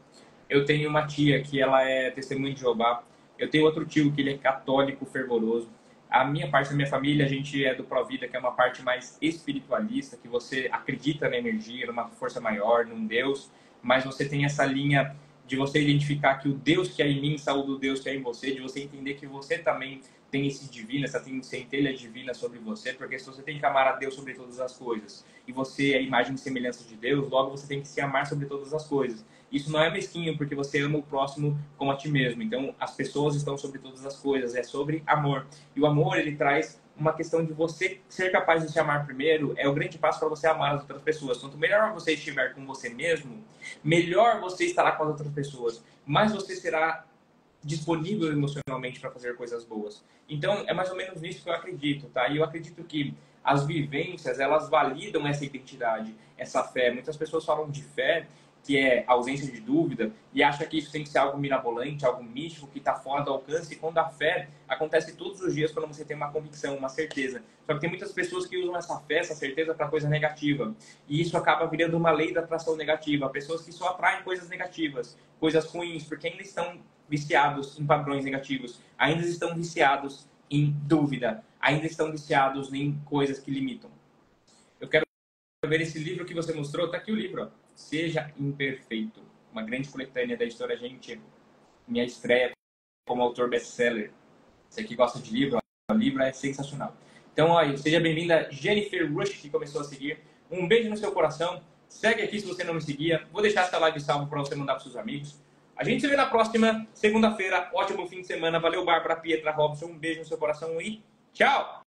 eu tenho uma tia que ela é testemunha de Jeová, eu tenho outro tio que ele é católico fervoroso. A minha parte da minha família, a gente é do Provida, que é uma parte mais espiritualista, que você acredita na energia, numa força maior, num Deus, mas você tem essa linha de você identificar que o Deus que é em mim saúda o Deus que é em você, de você entender que você também tem esse divino, essa centelha divina sobre você, porque se você tem que amar a Deus sobre todas as coisas, e você é a imagem e semelhança de Deus, logo você tem que se amar sobre todas as coisas. Isso não é mesquinho, porque você ama o próximo como a ti mesmo. Então, as pessoas estão sobre todas as coisas, é sobre amor. E o amor, ele traz uma questão de você ser capaz de se amar primeiro, é o grande passo para você amar as outras pessoas. Quanto melhor você estiver com você mesmo, melhor você estará com as outras pessoas, mais você será disponível emocionalmente para fazer coisas boas. Então, é mais ou menos nisso que eu acredito, tá? E eu acredito que as vivências, elas validam essa identidade, essa fé. Muitas pessoas falam de fé, que é ausência de dúvida, e acha que isso tem que ser algo mirabolante, algo místico, que está fora do alcance, e quando a fé acontece todos os dias quando você tem uma convicção, uma certeza. Só que tem muitas pessoas que usam essa fé, essa certeza para coisa negativa, e isso acaba virando uma lei da atração negativa. Pessoas que só atraem coisas negativas, coisas ruins, porque ainda estão viciados em padrões negativos, ainda estão viciados em dúvida, ainda estão viciados em coisas que limitam. Eu quero ver esse livro que você mostrou, tá aqui o livro, ó. Seja Imperfeito, uma grande coletânea da editora Gente, minha estreia como autor best-seller. Você que gosta de livro, o livro é sensacional. Então, ó, seja bem-vinda Jennifer Rush, que começou a seguir. Um beijo no seu coração. Segue aqui se você não me seguia. Vou deixar essa live salvo para você mandar para seus amigos. A gente se vê na próxima segunda-feira. Ótimo fim de semana. Valeu, Bárbara, Pietra, Robson. Um beijo no seu coração e tchau!